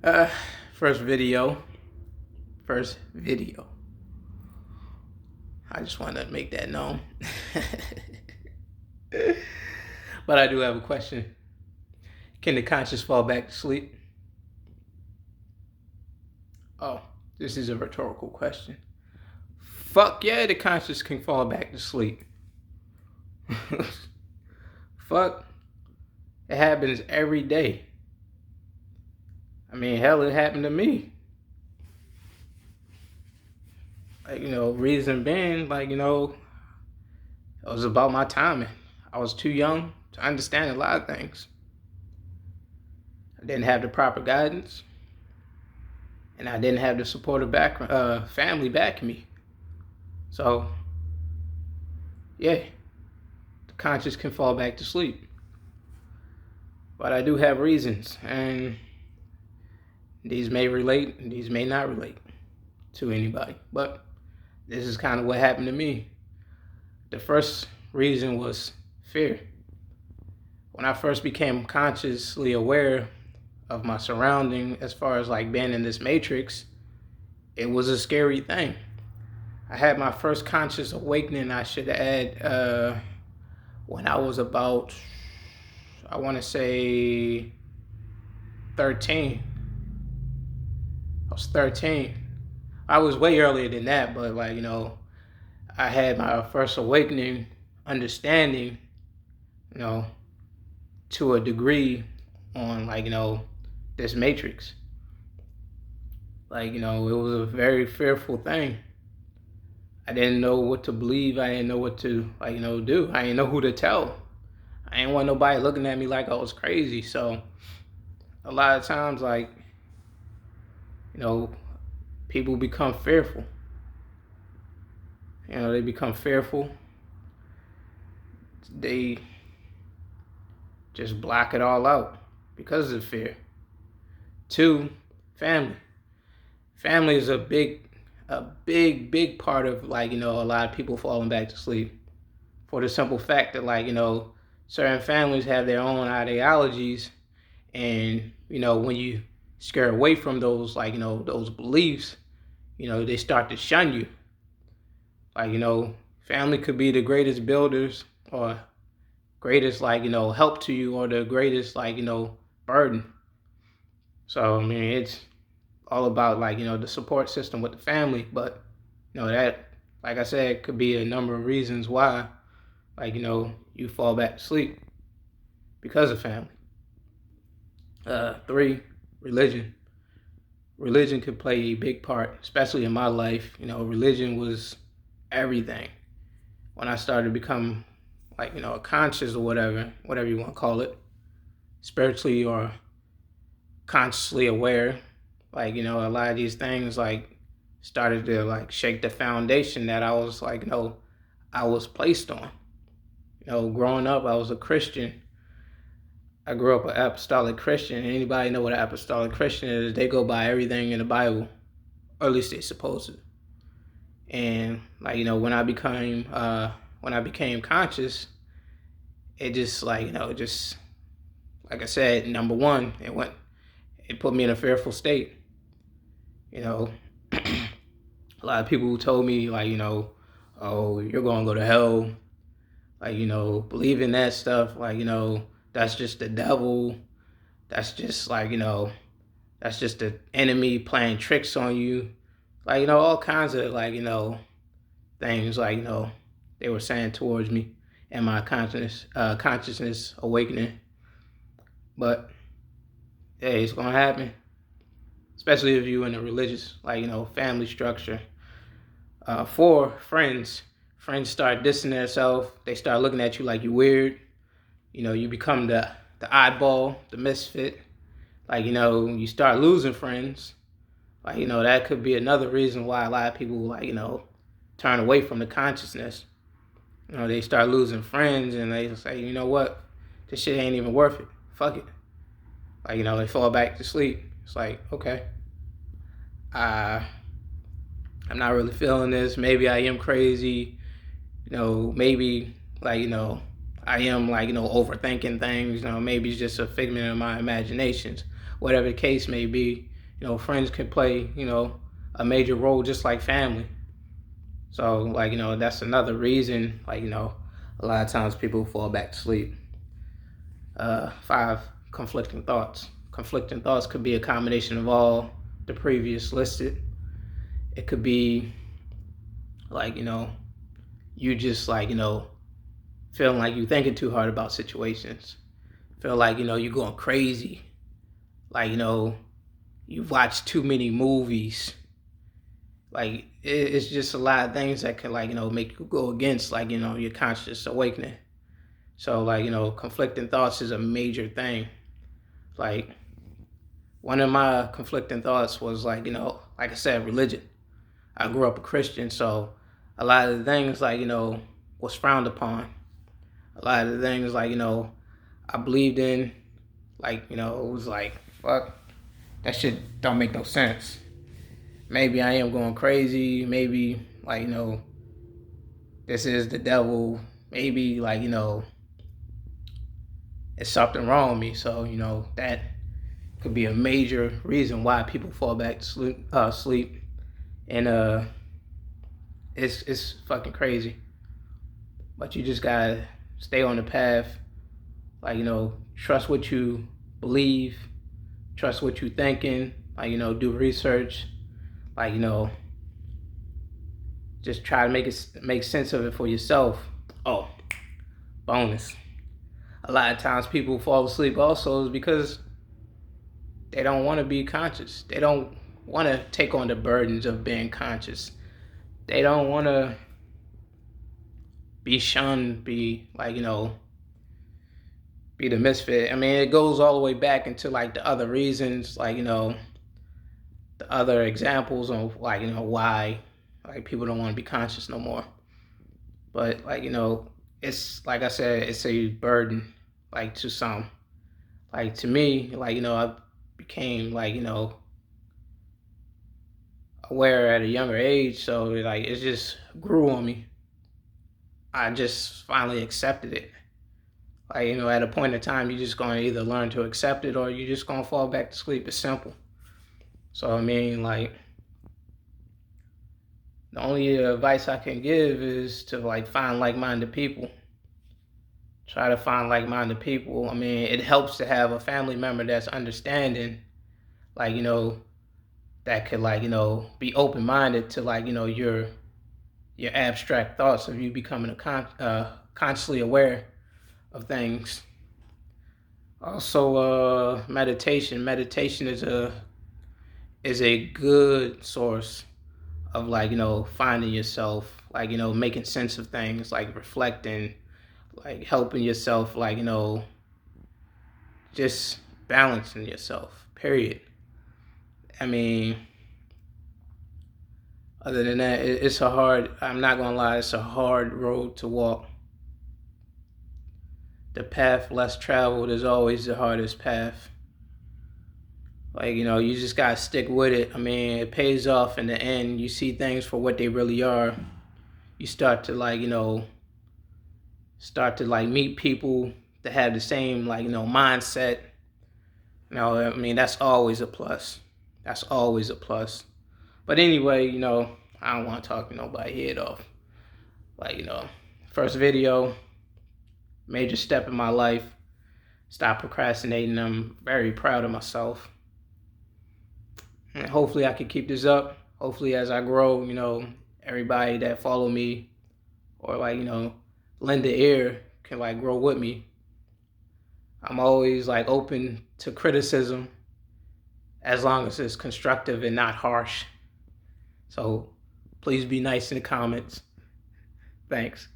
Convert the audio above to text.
Uh, first video. First video. I just wanted to make that known. But I do have a question. Can the conscious fall back to sleep? Oh, this is a rhetorical question. Fuck yeah, the conscious can fall back to sleep. Fuck. It happens every day. I mean, hell, it happened to me. Reason being, it was about my timing. I was too young to understand a lot of things. I didn't have the proper guidance, and I didn't have the supportive family backing me. So, yeah, the conscious can fall back to sleep. But I do have reasons, and these may relate, and these may not relate to anybody. But this is kind of what happened to me. The first reason was fear. When I first became consciously aware of my surrounding, as far as like being in this matrix, it was a scary thing. I had my first conscious awakening, I should add, when I was about, I want to say 13. I was 13. I was way earlier than that, but I had my first awakening, understanding, to a degree on this matrix. It was a very fearful thing. I didn't know what to believe. I didn't know what to do. I didn't know who to tell. I didn't want nobody looking at me like I was crazy. So a lot of times, people become fearful. They become fearful. They just block it all out because of fear. 2, family. Family is a big part of a lot of people falling back to sleep, for the simple fact that certain families have their own ideologies, and when you scare away from those those beliefs, they start to shun you. Family could be the greatest builders or greatest help to you, or the greatest burden. So I mean, it's all about the support system with the family. But that, like I said, could be a number of reasons why you fall back to sleep because of family. 3, religion. Religion could play a big part, especially in my life. Religion was everything. When I started to become conscious, or whatever you want to call it, spiritually or consciously aware, a lot of these things started to shake the foundation that I was I was placed on. Growing up, I was a Christian. I grew up an apostolic Christian. Anybody know what an apostolic Christian is? They go by everything in the Bible, or at least they're supposed to. And when I became conscious, it just just like I said, number one, it put me in a fearful state. A lot of people told me oh, you're gonna go to hell. Believe in that stuff. That's just the devil. That's just that's just the enemy playing tricks on you. All kinds of things they were saying towards me and my consciousness awakening. But hey, it's gonna happen, especially if you're in a religious family structure. 4, friends. Friends start dissing themselves. They start looking at you like you're weird. You become the oddball, the misfit. You start losing friends. That could be another reason why a lot of people turn away from the consciousness. They start losing friends, and they say, you know what, this shit ain't even worth it. Fuck it. They fall back to sleep. It's okay, I'm not really feeling this. Maybe I am crazy. Maybe I am overthinking things. Maybe it's just a figment of my imaginations. whatever the case may be. Friends can play, a major role just like family. So, like, that's another reason, like, a lot of times people fall back to sleep. 5, conflicting thoughts. Conflicting thoughts could be a combination of all the previous listed. It could be like, you just like, feeling like you're thinking too hard about situations. Feel like, you're going crazy. Like, you've watched too many movies. Like, it's just a lot of things that can, like, make you go against, like, your conscious awakening. So, like, conflicting thoughts is a major thing. Like, one of my conflicting thoughts was, like, like I said, religion. I grew up a Christian, so a lot of the things, like, was frowned upon. A lot of the things, like, I believed in, like, it was like, fuck, that shit don't make no sense. Maybe I am going crazy. Maybe, like, this is the devil. Maybe, like, it's something wrong with me. So, that could be a major reason why people fall back to sleep. And it's fucking crazy. But you just gotta stay on the path. Like, trust what you believe. Trust what you thinking. Like, do research. Like, just try to make sense of it for yourself. Oh, bonus. A lot of times people fall asleep also is because they don't want to be conscious. They don't want to take on the burdens of being conscious. They don't want to be shunned, be like, be the misfit. I mean, it goes all the way back into like the other reasons, like, the other examples of like, why like people don't want to be conscious no more. But like, it's like I said, it's a burden, like to some. Like to me, like, I became like, aware at a younger age, so like it just grew on me. I just finally accepted it. Like, at a point in time, you're just gonna either learn to accept it or you're just gonna fall back to sleep. It's simple. So I mean, like, the only advice I can give is to like find like-minded people. Try to find like-minded people. I mean, it helps to have a family member that's understanding, like, that could like, be open-minded to like, your abstract thoughts of you becoming consciously aware of things. Also, meditation. Meditation is a good source of like, finding yourself, like, making sense of things, like reflecting, like helping yourself, like, just balancing yourself, period. I mean, other than that, I'm not gonna lie, it's a hard road to walk. The path less traveled is always the hardest path. Like, you just gotta stick with it. I mean, it pays off in the end. You see things for what they really are. You start to like, meet people that have the same like, mindset. I mean, that's always a plus. That's always a plus. But anyway, I don't want to talk nobody head off. Like, first video, major step in my life. Stop procrastinating. I'm very proud of myself. And hopefully I can keep this up. Hopefully as I grow, everybody that follow me or like, lend an ear can like grow with me. I'm always like open to criticism as long as it's constructive and not harsh. So please be nice in the comments. Thanks.